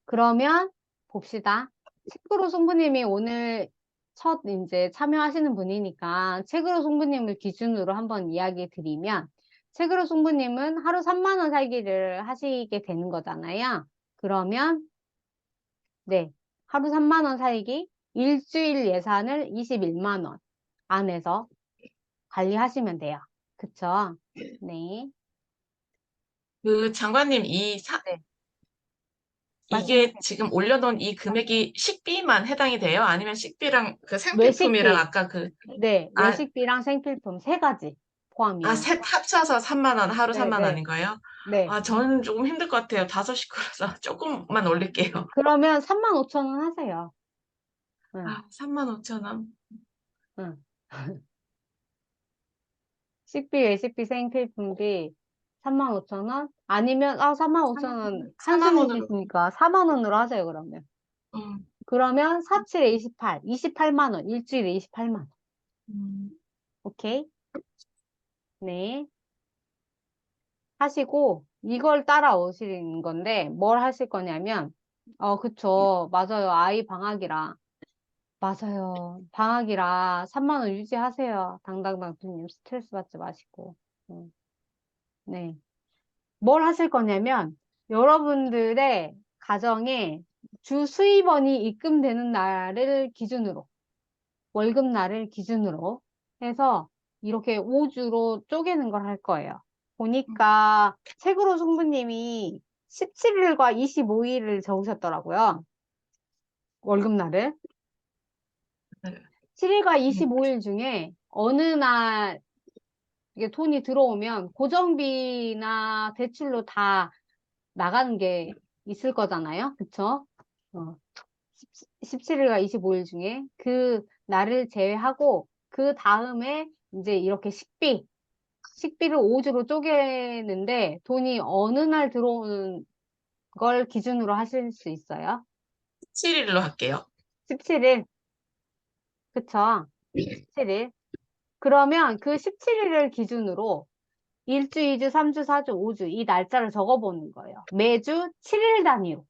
그러면 봅시다. 책으로 송부님이 오늘 첫 이제 참여하시는 분이니까 책으로 송부님을 기준으로 한번 이야기 드리면 책으로 송부님은 하루 3만 원 살기를 하시게 되는 거잖아요. 그러면 네, 하루 3만 원 살기 일주일 예산을 21만 원 안에서 관리하시면 돼요. 그쵸? 네. 그 장관님, 네. 이게 말씀하세요. 지금 올려놓은 이 금액이 식비만 해당이 돼요? 아니면 식비랑 그 생필품이랑 외식비. 아까 그, 네, 아, 외식비랑 생필품 세 가지 포함이에요. 셋 합쳐서 3만 원, 하루 네, 3만 네, 원인가요? 네. 아, 저는 조금 힘들 것 같아요. 다섯 식구라서 조금만 올릴게요. 그러면 35,000원 하세요. 응, 아, 3만 5천 원. 응. 식비, 외식비, 생필품비 35,000원? 아니면, 35,000원 4만 원으로. 한숨이시니까 4만 원으로 하세요, 그러면. 음, 그러면 47에 28, 28만 원. 일주일에 28만 원. 음, 오케이? 네. 하시고, 이걸 따라오시는 건데, 뭘 하실 거냐면, 그쵸. 맞아요. 아이 방학이라. 맞아요. 방학이라 3만 원 유지하세요. 당당당투님 스트레스 받지 마시고. 음, 네. 뭘 하실 거냐면 여러분들의 가정에 주 수입원이 입금되는 날을 기준으로 월급 날을 기준으로 해서 이렇게 5주로 쪼개는 걸 할 거예요. 보니까 책으로 승부님이 17일과 25일을 적으셨더라고요. 월급 날을. 네. 7일과 25일 중에 어느 날 이게 돈이 들어오면 고정비나 대출로 다 나가는 게 있을 거잖아요. 그쵸? 어, 17일과 25일 중에 그 날을 제외하고 그 다음에 이제 이렇게 식비를 5주로 쪼개는데 돈이 어느 날 들어오는 걸 기준으로 하실 수 있어요. 7일로 할게요. 17일. 그쵸? 17일. 그러면 그 17일을 기준으로 1주, 2주, 3주, 4주, 5주 이 날짜를 적어보는 거예요. 매주 7일 단위로.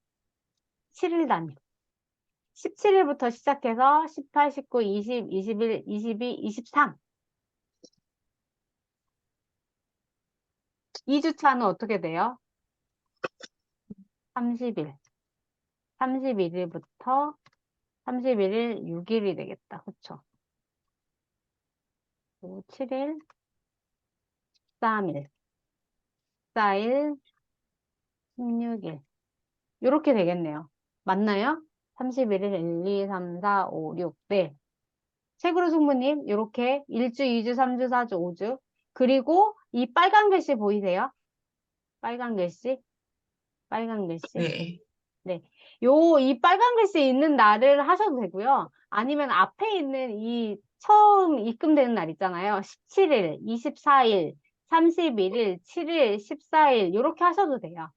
7일 단위로. 17일부터 시작해서 18, 19, 20, 21, 22, 23. 2주차는 어떻게 돼요? 30일. 31일부터 31일 6일이 되겠다. 그쵸? 그리고 7일, 13일, 14일, 16일. 이렇게 되겠네요. 맞나요? 31일, 1, 2, 3, 4, 5, 6. 네. 책으로 승부님, 이렇게 1주, 2주, 3주, 4주, 5주. 그리고 이 빨간 글씨 보이세요? 빨간 글씨? 빨간 글씨? 네. 네. 이 빨간 글씨 있는 날을 하셔도 되고요. 아니면 앞에 있는 이 처음 입금되는 날 있잖아요. 17일, 24일, 31일, 7일, 14일, 이렇게 하셔도 돼요.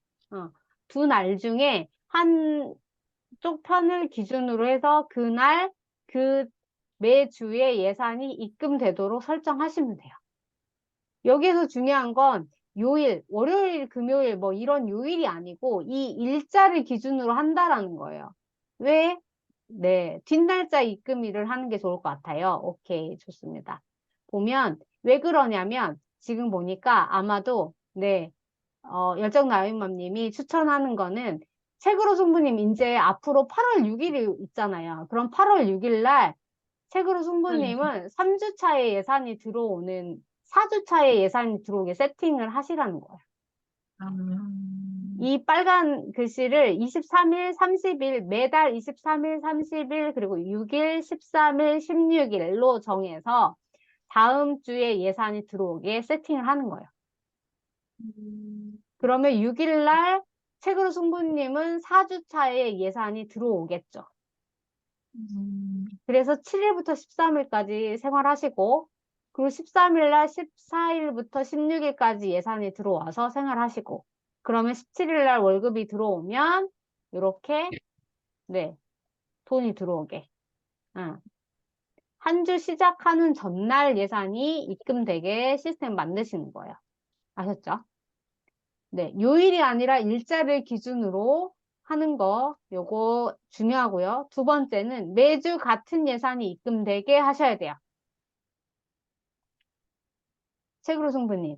두 날 중에 한쪽 편을 기준으로 해서 그날, 그 매주에 예산이 입금되도록 설정하시면 돼요. 여기에서 중요한 건 요일, 월요일, 금요일 뭐 이런 요일이 아니고 이 일자를 기준으로 한다라는 거예요. 왜? 네, 뒷날짜 입금일을 하는 게 좋을 것 같아요. 오케이, 좋습니다. 보면 왜 그러냐면 지금 보니까 아마도 네, 열정나인맘님이 추천하는 거는 책으로 승부님 이제 앞으로 8월 6일이 있잖아요. 그럼 8월 6일 날 책으로 승부님은 3주 차에 예산이 들어오는 4주 차에 예산이 들어오게 세팅을 하시라는 거예요. 이 빨간 글씨를 23일, 30일, 매달 23일, 30일, 그리고 6일, 13일, 16일로 정해서 다음 주에 예산이 들어오게 세팅을 하는 거예요. 그러면 6일 날 책으로 승부님은 4주 차에 예산이 들어오겠죠. 그래서 7일부터 13일까지 생활하시고, 그리고 13일 날 14일부터 16일까지 예산이 들어와서 생활하시고, 그러면 17일 날 월급이 들어오면, 이렇게, 네, 돈이 들어오게. 한 주 시작하는 전날 예산이 입금되게 시스템 만드시는 거예요. 아셨죠? 네, 요일이 아니라 일자를 기준으로 하는 거, 요거 중요하고요. 두 번째는 매주 같은 예산이 입금되게 하셔야 돼요. 책으로 승부님.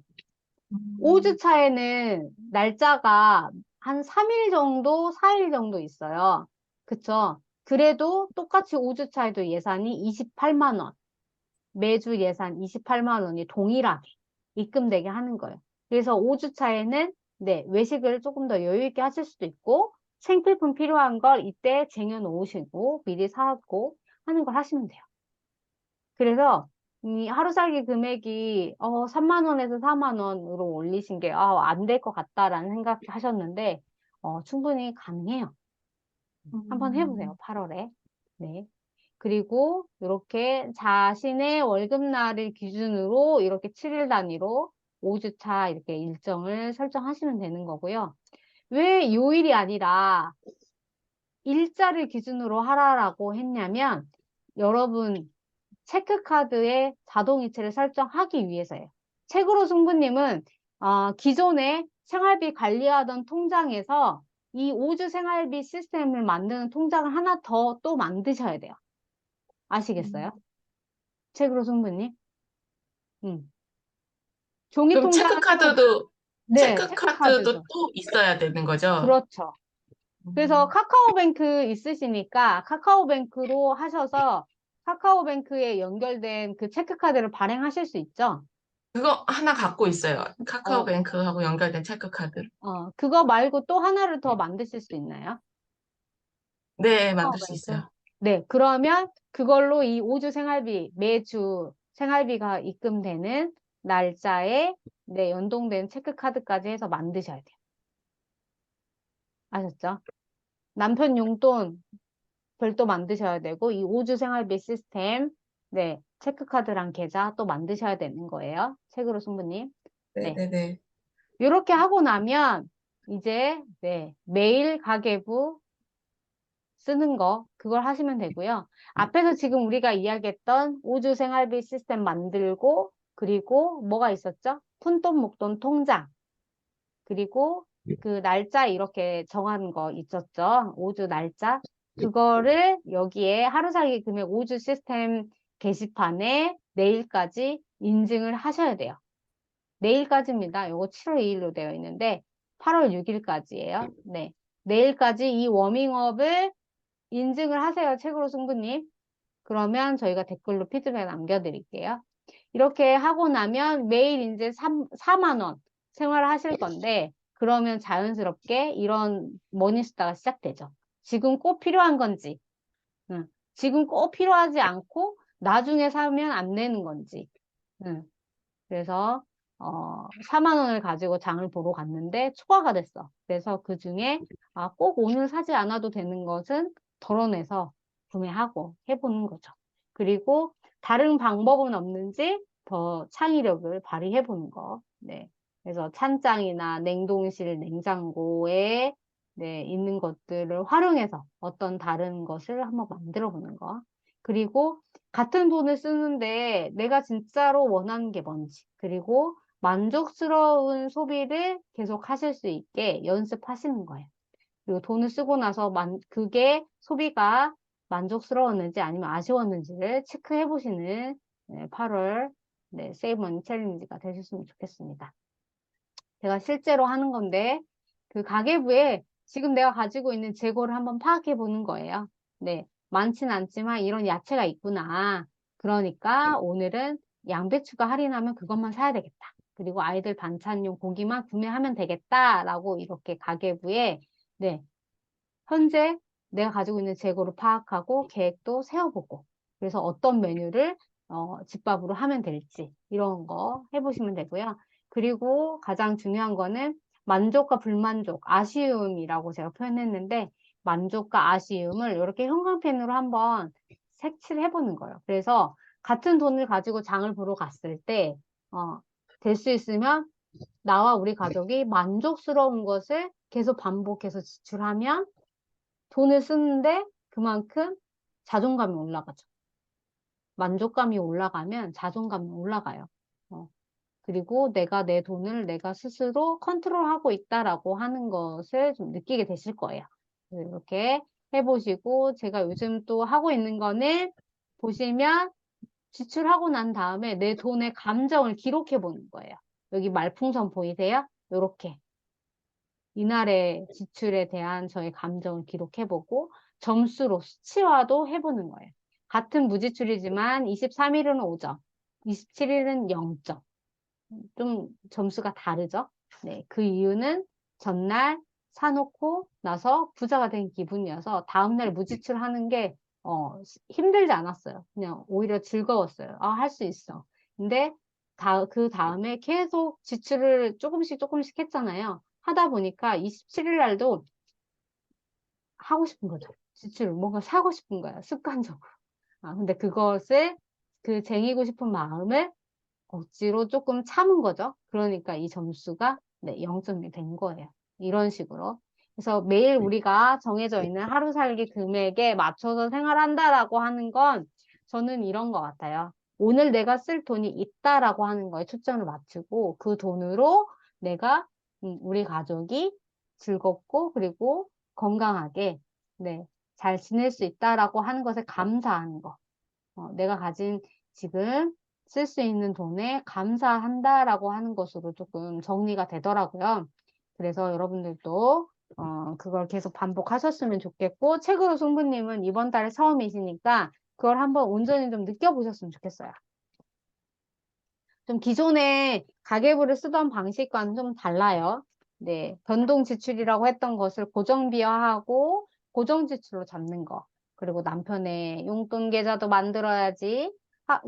5주 차에는 날짜가 한 3일 정도, 4일 정도 있어요. 그쵸? 그래도 똑같이 5주 차에도 예산이 28만 원. 매주 예산 28만 원이 동일하게 입금되게 하는 거예요. 그래서 5주 차에는 네, 외식을 조금 더 여유 있게 하실 수도 있고 생필품 필요한 걸 이때 쟁여 놓으시고 미리 사고 하는 걸 하시면 돼요. 그래서 이 하루 살기 금액이 3만 원에서 4만 원으로 올리신 게 안 될 것 같다라는 생각하셨는데 충분히 가능해요. 한번 해보세요. 8월에. 네. 그리고 이렇게 자신의 월급날을 기준으로 이렇게 7일 단위로 5주차 이렇게 일정을 설정하시면 되는 거고요. 왜 요일이 아니라 일자를 기준으로 하라라고 했냐면 여러분 체크카드에 자동이체를 설정하기 위해서예요. 책으로 승부님은 기존에 생활비 관리하던 통장에서 이 5주 생활비 시스템을 만드는 통장을 하나 더 또 만드셔야 돼요. 아시겠어요? 책으로 승부님? 종이 그럼 통장을 하나, 네, 체크카드도 체크카드죠. 또 있어야 되는 거죠? 그렇죠. 그래서 카카오뱅크 있으시니까 카카오뱅크로 하셔서 카카오뱅크에 연결된 그 체크카드를 발행하실 수 있죠. 그거 하나 갖고 있어요. 어, 카카오뱅크하고 연결된 체크카드. 그거 말고 또 하나를 더 만드실 수 있나요? 네, 만들 수 카카오뱅크? 있어요. 네, 그러면 그걸로 이 5주 생활비, 매주 생활비가 입금되는 날짜에 네, 연동된 체크카드까지 해서 만드셔야 돼요. 아셨죠? 남편 용돈 별도 만드셔야 되고, 이 5주 생활비 시스템, 네, 체크카드랑 계좌 또 만드셔야 되는 거예요. 책으로 승부님. 네. 네네네. 이렇게 하고 나면, 이제, 네, 매일 가계부 쓰는 거, 그걸 하시면 되고요. 앞에서 지금 우리가 이야기했던 5주 생활비 시스템 만들고, 그리고 뭐가 있었죠? 푼돈, 목돈, 통장. 그리고 그 날짜 이렇게 정하는 거 있었죠? 5주 날짜. 그거를 여기에 하루 살기 금액 5주 시스템 게시판에 내일까지 인증을 하셔야 돼요. 내일까지입니다. 요거 7월 2일로 되어 있는데 8월 6일까지예요. 네. 내일까지 이 워밍업을 인증을 하세요. 책으로 승부님. 그러면 저희가 댓글로 피드백 남겨드릴게요. 이렇게 하고 나면 매일 이제 4만 원 생활하실 건데 그러면 자연스럽게 이런 머니스타가 시작되죠. 지금 꼭 필요한 건지, 지금 꼭 필요하지 않고 나중에 사면 안 되는 건지. 그래서 4만 원을 가지고 장을 보러 갔는데 초과가 됐어. 그래서 그 중에 꼭 오늘 사지 않아도 되는 것은 덜어내서 구매하고 해보는 거죠. 그리고 다른 방법은 없는지 더 창의력을 발휘해보는 거. 네. 그래서 찬장이나 냉동실, 냉장고에 네, 있는 것들을 활용해서 어떤 다른 것을 한번 만들어 보는 거. 그리고 같은 돈을 쓰는데 내가 진짜로 원하는 게 뭔지, 그리고 만족스러운 소비를 계속 하실 수 있게 연습하시는 거예요. 그리고 돈을 쓰고 나서 그게 소비가 만족스러웠는지 아니면 아쉬웠는지를 체크해 보시는 8월 세이브 머니 챌린지가 되셨으면 좋겠습니다. 제가 실제로 하는 건데 그 가계부에 지금 내가 가지고 있는 재고를 한번 파악해 보는 거예요. 네, 많진 않지만 이런 야채가 있구나. 그러니까 오늘은 양배추가 할인하면 그것만 사야 되겠다. 그리고 아이들 반찬용 고기만 구매하면 되겠다라고 이렇게 가계부에 네, 현재 내가 가지고 있는 재고를 파악하고 계획도 세워보고 그래서 어떤 메뉴를 집밥으로 하면 될지 이런 거 해보시면 되고요. 그리고 가장 중요한 거는 만족과 불만족, 아쉬움이라고 제가 표현했는데 만족과 아쉬움을 이렇게 형광펜으로 한번 색칠을 해보는 거예요. 그래서 같은 돈을 가지고 장을 보러 갔을 때 될 수 있으면 나와 우리 가족이 만족스러운 것을 계속 반복해서 지출하면 돈을 쓰는데 그만큼 자존감이 올라가죠. 만족감이 올라가면 자존감이 올라가요. 그리고 내가 내 돈을 내가 스스로 컨트롤하고 있다라고 하는 것을 좀 느끼게 되실 거예요. 이렇게 해보시고 제가 요즘 또 하고 있는 거는 보시면 지출하고 난 다음에 내 돈의 감정을 기록해 보는 거예요. 여기 말풍선 보이세요? 이렇게. 이날의 지출에 대한 저의 감정을 기록해보고 점수로 수치화도 해보는 거예요. 같은 무지출이지만 23일은 5점, 27일은 0점. 좀 점수가 다르죠? 네, 그 이유는 전날 사놓고 나서 부자가 된 기분이어서 다음날 무지출하는 게 힘들지 않았어요. 그냥 오히려 즐거웠어요. 할 수 있어. 근데 그 다음에 계속 지출을 조금씩 했잖아요. 하다 보니까 27일 날도 하고 싶은 거죠. 지출을 뭔가 사고 싶은 거야. 습관적으로. 근데 그 쟁이고 싶은 마음을 억지로 조금 참은 거죠. 그러니까 이 점수가 네, 0점이 된 거예요. 이런 식으로. 그래서 매일 우리가 정해져 있는 하루 살기 금액에 맞춰서 생활한다라고 하는 건 저는 이런 것 같아요. 오늘 내가 쓸 돈이 있다라고 하는 거에 초점을 맞추고 그 돈으로 내가 우리 가족이 즐겁고 그리고 건강하게 네, 잘 지낼 수 있다라고 하는 것에 감사하는 거. 내가 가진 지금 쓸 수 있는 돈에 감사한다라고 하는 것으로 조금 정리가 되더라고요. 그래서 여러분들도 그걸 계속 반복하셨으면 좋겠고 책으로 승부님은 이번 달에 처음이시니까 그걸 한번 온전히 좀 느껴보셨으면 좋겠어요. 좀 기존에 가계부를 쓰던 방식과는 좀 달라요. 네, 변동 지출이라고 했던 것을 고정비화하고 고정 지출로 잡는 거. 그리고 남편의 용돈 계좌도 만들어야지.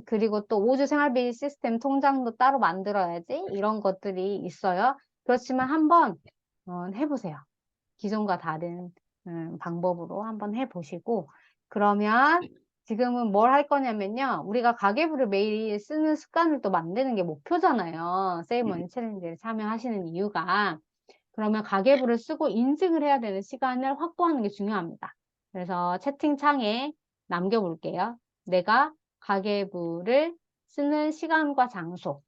그리고 또 5주 생활비 시스템 통장도 따로 만들어야지. 이런 것들이 있어요. 그렇지만 한번 해보세요. 기존과 다른 방법으로 한번 해보시고 그러면 지금은 뭘 할 거냐면요. 우리가 가계부를 매일 쓰는 습관을 또 만드는 게 목표잖아요. 세이브머니 챌린지에 참여하시는 이유가. 그러면 가계부를 쓰고 인증을 해야 되는 시간을 확보하는 게 중요합니다. 그래서 채팅창에 남겨볼게요. 내가 가계부를 쓰는 시간과 장소.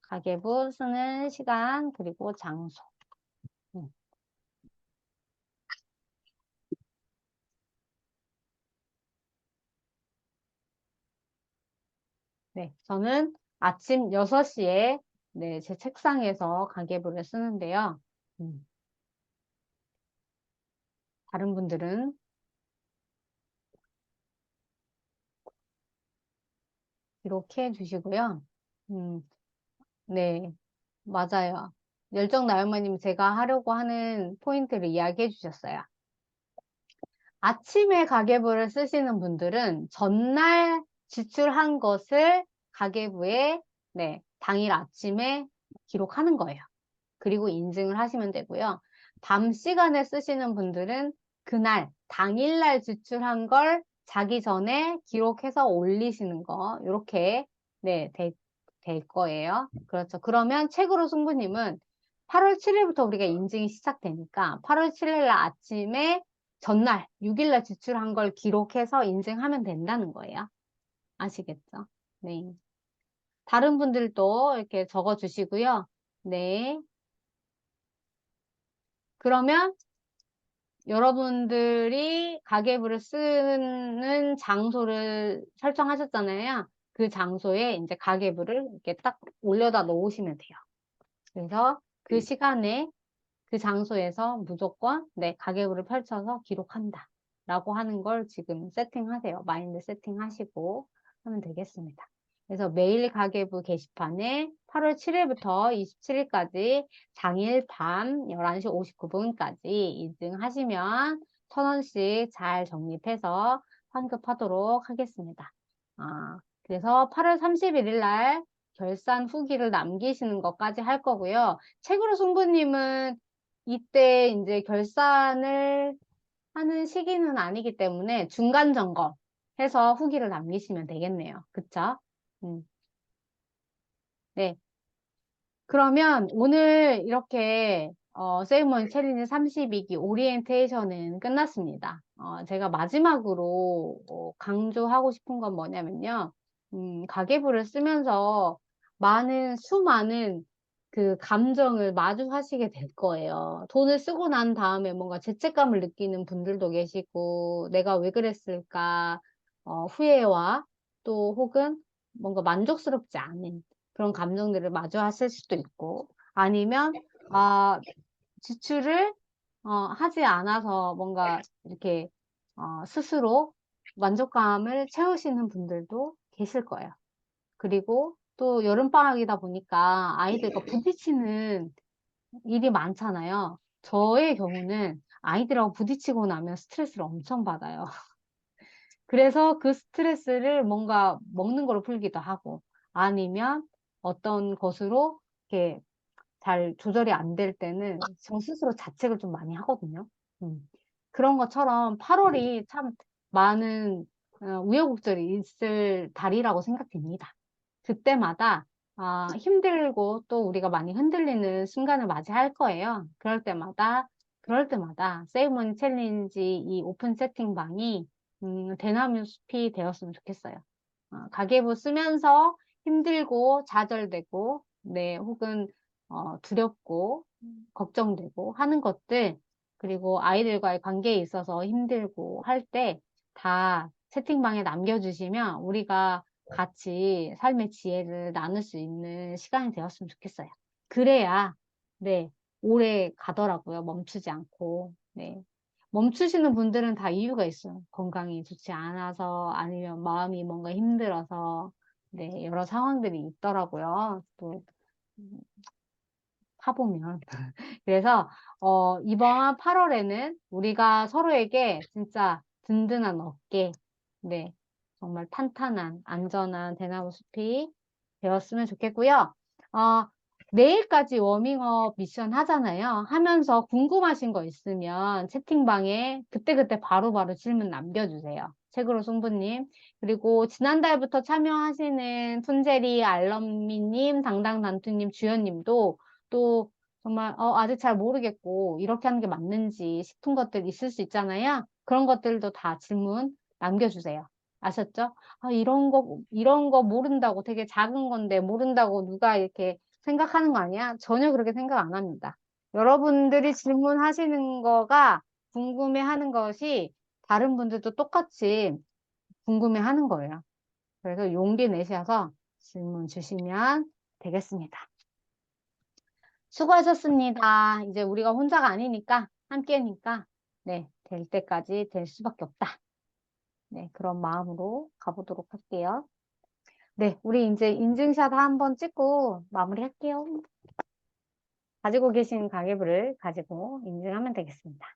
가계부 쓰는 시간 그리고 장소. 네, 저는 아침 6시에 네, 제 책상에서 가계부를 쓰는데요. 다른 분들은 이렇게 해주시고요. 네, 맞아요. 열정나연마님 제가 하려고 하는 포인트를 이야기해 주셨어요. 아침에 가계부를 쓰시는 분들은 전날 지출한 것을 가계부에 네, 당일 아침에 기록하는 거예요. 그리고 인증을 하시면 되고요. 밤 시간에 쓰시는 분들은 그날, 당일날 지출한 걸 자기 전에 기록해서 올리시는 거, 이렇게, 네, 될 거예요. 그렇죠. 그러면 책으로 승부님은 8월 7일부터 우리가 인증이 시작되니까 8월 7일 날 아침에 전날, 6일 날 지출한 걸 기록해서 인증하면 된다는 거예요. 아시겠죠? 네. 다른 분들도 이렇게 적어 주시고요. 네. 그러면 여러분들이 가계부를 쓰는 장소를 설정하셨잖아요. 그 장소에 이제 가계부를 이렇게 딱 올려다 놓으시면 돼요. 그래서 그 시간에 그 장소에서 무조건 내 가계부를 펼쳐서 기록한다. 라고 하는 걸 지금 세팅하세요. 마인드 세팅하시고 하면 되겠습니다. 그래서 매일 가계부 게시판에 8월 7일부터 27일까지 당일 밤 11시 59분까지 인증하시면 1,000원씩 잘 적립해서 환급하도록 하겠습니다. 그래서 8월 31일 날 결산 후기를 남기시는 것까지 할 거고요. 책으로 승부님은 이때 이제 결산을 하는 시기는 아니기 때문에 중간 점검 해서 후기를 남기시면 되겠네요. 그쵸? 네. 그러면 오늘 이렇게 세이먼 챌린지 32기 오리엔테이션은 끝났습니다. 제가 마지막으로 강조하고 싶은 건 뭐냐면요. 가계부를 쓰면서 수많은 그 감정을 마주하시게 될 거예요. 돈을 쓰고 난 다음에 뭔가 죄책감을 느끼는 분들도 계시고, 내가 왜 그랬을까, 후회와 또 혹은 뭔가 만족스럽지 않은 그런 감정들을 마주하실 수도 있고, 아니면, 지출을, 하지 않아서 뭔가 이렇게, 스스로 만족감을 채우시는 분들도 계실 거예요. 그리고 또 여름방학이다 보니까 아이들과 부딪히는 일이 많잖아요. 저의 경우는 아이들하고 부딪히고 나면 스트레스를 엄청 받아요. 그래서 그 스트레스를 뭔가 먹는 거로 풀기도 하고, 아니면 어떤 것으로 이렇게 잘 조절이 안 될 때는 저 스스로 자책을 좀 많이 하거든요. 그런 것처럼 8월이 참 많은 우여곡절이 있을 달이라고 생각됩니다. 그때마다 힘들고 또 우리가 많이 흔들리는 순간을 맞이할 거예요. 그럴 때마다 세이머니 챌린지 이 오픈 채팅방이 대나무 숲이 되었으면 좋겠어요. 가계부 쓰면서 힘들고 좌절되고 네, 혹은 두렵고 걱정되고 하는 것들 그리고 아이들과의 관계에 있어서 힘들고 할 때 다 채팅방에 남겨주시면 우리가 같이 삶의 지혜를 나눌 수 있는 시간이 되었으면 좋겠어요. 그래야 네, 오래 가더라고요. 멈추지 않고. 네. 멈추시는 분들은 다 이유가 있어요. 건강이 좋지 않아서 아니면 마음이 뭔가 힘들어서 네, 여러 상황들이 있더라고요. 또 타보면. 그래서 이번 8월에는 우리가 서로에게 진짜 든든한 어깨, 네, 정말 탄탄한 안전한 대나무 숲이 되었으면 좋겠고요. 내일까지 워밍업 미션 하잖아요. 하면서 궁금하신 거 있으면 채팅방에 그때그때 바로바로 질문 남겨주세요. 책으로 승부님. 그리고 지난달부터 참여하시는 푼제리 알럼미님, 당당단투님, 주연님도 또 정말 아직 잘 모르겠고 이렇게 하는 게 맞는지 싶은 것들 있을 수 있잖아요. 그런 것들도 다 질문 남겨주세요. 아셨죠? 이런 거 모른다고 되게 작은 건데 모른다고 누가 이렇게 생각하는 거 아니야? 전혀 그렇게 생각 안 합니다. 여러분들이 질문하시는 거가 궁금해하는 것이 다른 분들도 똑같이 궁금해하는 거예요. 그래서 용기 내셔서 질문 주시면 되겠습니다. 수고하셨습니다. 이제 우리가 혼자가 아니니까, 함께니까, 네, 될 때까지 될 수밖에 없다. 네, 그런 마음으로 가보도록 할게요. 네, 우리 이제 인증샷 한번 찍고 마무리할게요. 가지고 계신 가계부를 가지고 인증하면 되겠습니다.